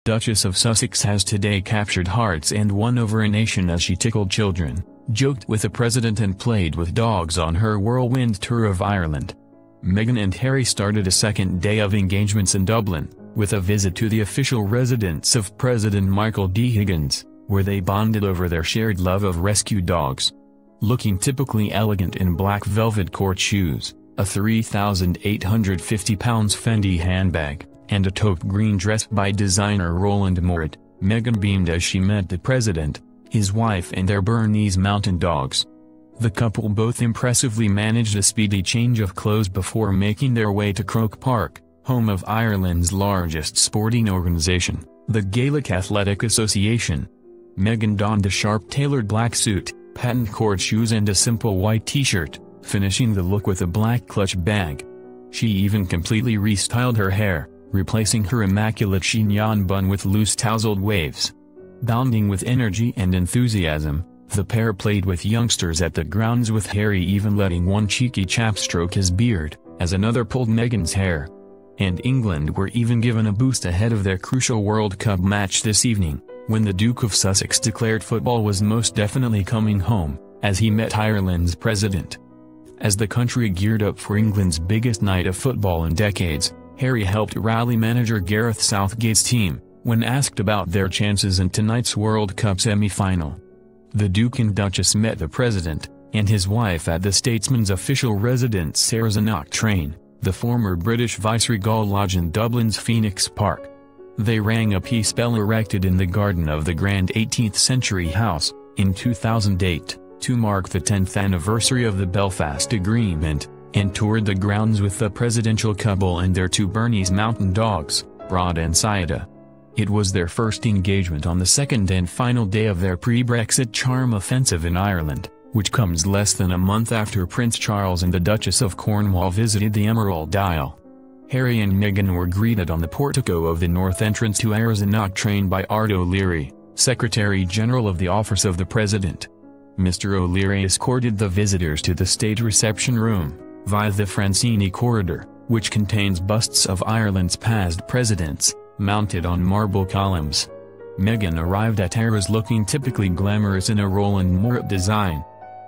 Duchess of Sussex has today captured hearts and won over a nation as she tickled children, joked with the president and played with dogs on her whirlwind tour of Ireland. Meghan and Harry started a second day of engagements in Dublin, with a visit to the official residence of President Michael D. Higgins, where they bonded over their shared love of rescue dogs. Looking typically elegant in black velvet court shoes, a £3,850 Fendi handbag, and a taupe green dress by designer Roland Moret, Meghan beamed as she met the president, his wife and their Bernese mountain dogs. The couple both impressively managed a speedy change of clothes before making their way to Croke Park, home of Ireland's largest sporting organisation, the Gaelic Athletic Association. Meghan donned a sharp-tailored black suit, patent court shoes and a simple white t-shirt, finishing the look with a black clutch bag. She even completely restyled her hair, replacing her immaculate chignon bun with loose tousled waves. Bounding with energy and enthusiasm, the pair played with youngsters at the grounds, with Harry even letting one cheeky chap stroke his beard, as another pulled Meghan's hair. And England were even given a boost ahead of their crucial World Cup match this evening, when the Duke of Sussex declared football was most definitely coming home, as he met Ireland's president. As the country geared up for England's biggest night of football in decades, Harry helped rally manager Gareth Southgate's team, when asked about their chances in tonight's World Cup semi-final. The Duke and Duchess met the president and his wife at the statesman's official residence Sarah, the former British Viceregal Lodge in Dublin's Phoenix Park. They rang a peace bell erected in the garden of the grand 18th-century house, in 2008, to mark the 10th anniversary of the Belfast Agreement, and toured the grounds with the presidential couple and their two Bernese mountain dogs, Brod and Saida. It was their first engagement on the second and final day of their pre-Brexit charm offensive in Ireland, which comes less than a month after Prince Charles and the Duchess of Cornwall visited the Emerald Isle. Harry and Meghan were greeted on the portico of the north entrance to Airzenach by Ard O'Leary, Secretary-General of the Office of the President. Mr. O'Leary escorted the visitors to the state reception room, via the Francini corridor, which contains busts of Ireland's past presidents, mounted on marble columns. Meghan arrived at Harry's looking typically glamorous in a Roland Moret design.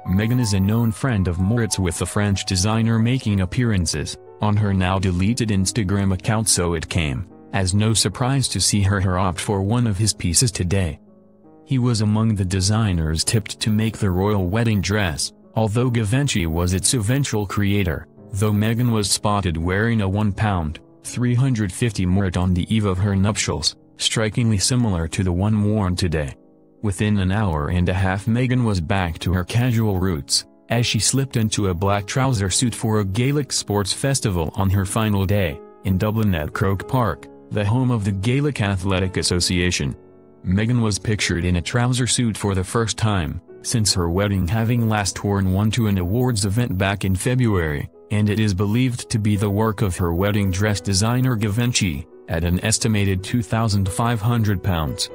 Meghan is a known friend of Moret's, with the French designer making appearances on her now deleted Instagram account, so it came as no surprise to see her opt for one of his pieces today. He was among the designers tipped to make the royal wedding dress, although Givenchy was its eventual creator, though Meghan was spotted wearing a £1, 350 Moret on the eve of her nuptials, strikingly similar to the one worn today. Within an hour and a half Meghan was back to her casual roots, as she slipped into a black trouser suit for a Gaelic sports festival on her final day, in Dublin at Croke Park, the home of the Gaelic Athletic Association. Meghan was pictured in a trouser suit for the first time since her wedding, having last worn one to an awards event back in February, and it is believed to be the work of her wedding dress designer Givenchy, at an estimated £2,500.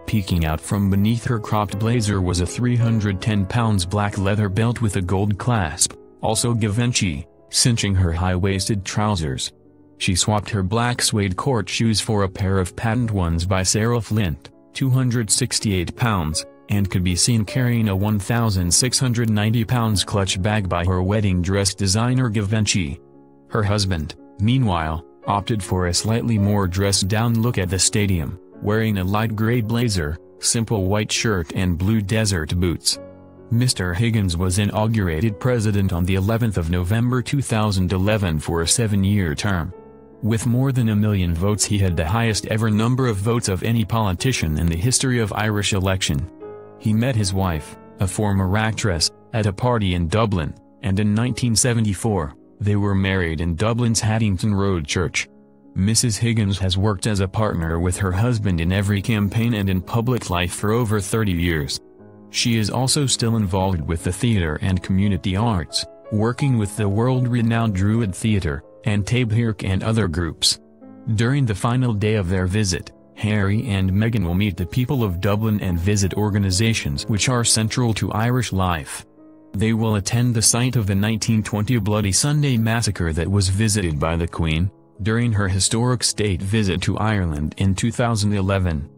Peeking out from beneath her cropped blazer was a £310 black leather belt with a gold clasp, also Givenchy, cinching her high-waisted trousers. She swapped her black suede court shoes for a pair of patent ones by Sarah Flint, £268, and could be seen carrying a £1,690 clutch bag by her wedding dress designer Givenchy. Her husband, meanwhile, opted for a slightly more dressed-down look at the stadium, wearing a light grey blazer, simple white shirt and blue desert boots. Mr. Higgins was inaugurated president on the 11th of November 2011 for a 7-year term. With more than 1 million votes, he had the highest ever number of votes of any politician in the history of Irish election. He met his wife, a former actress, at a party in Dublin, and in 1974, they were married in Dublin's Haddington Road Church. Mrs. Higgins has worked as a partner with her husband in every campaign and in public life for over 30 years. She is also still involved with the theatre and community arts, working with the world-renowned Druid Theatre, and Tabhirk and other groups. During the final day of their visit, Harry and Meghan will meet the people of Dublin and visit organisations which are central to Irish life. They will attend the site of the 1920 Bloody Sunday massacre that was visited by the Queen, during her historic state visit to Ireland in 2011.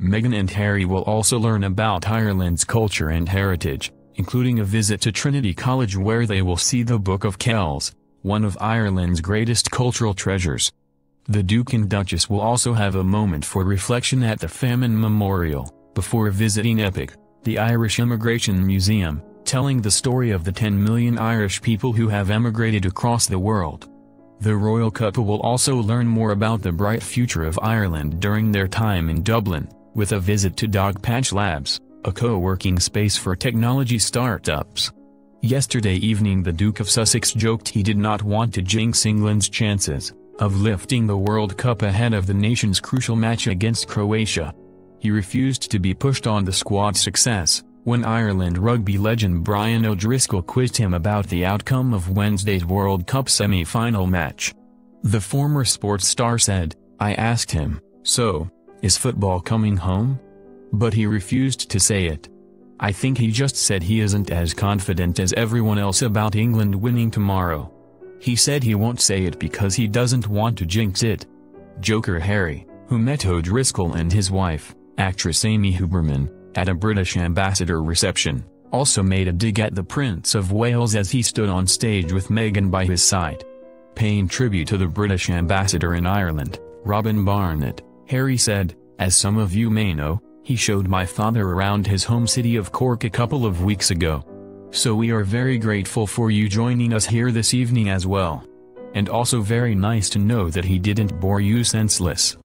Meghan and Harry will also learn about Ireland's culture and heritage, including a visit to Trinity College where they will see the Book of Kells, one of Ireland's greatest cultural treasures. The Duke and Duchess will also have a moment for reflection at the Famine Memorial, before visiting EPIC, the Irish Immigration Museum, telling the story of the 10 million Irish people who have emigrated across the world. The royal couple will also learn more about the bright future of Ireland during their time in Dublin, with a visit to Dogpatch Labs, a co-working space for technology startups. Yesterday evening the Duke of Sussex joked he did not want to jinx England's chances of lifting the World Cup ahead of the nation's crucial match against Croatia. He refused to be pushed on the squad's success, when Ireland rugby legend Brian O'Driscoll quizzed him about the outcome of Wednesday's World Cup semi-final match. The former sports star said, "I asked him, 'So, is football coming home?' But he refused to say it. I think he just said he isn't as confident as everyone else about England winning tomorrow. He said he won't say it because he doesn't want to jinx it." Joker Harry, who met O'Driscoll and his wife, actress Amy Huberman, at a British ambassador reception, also made a dig at the Prince of Wales as he stood on stage with Meghan by his side. Paying tribute to the British ambassador in Ireland, Robin Barnett, Harry said, "As some of you may know, he showed my father around his home city of Cork a couple of weeks ago. So we are very grateful for you joining us here this evening as well. And also very nice to know that he didn't bore you senseless."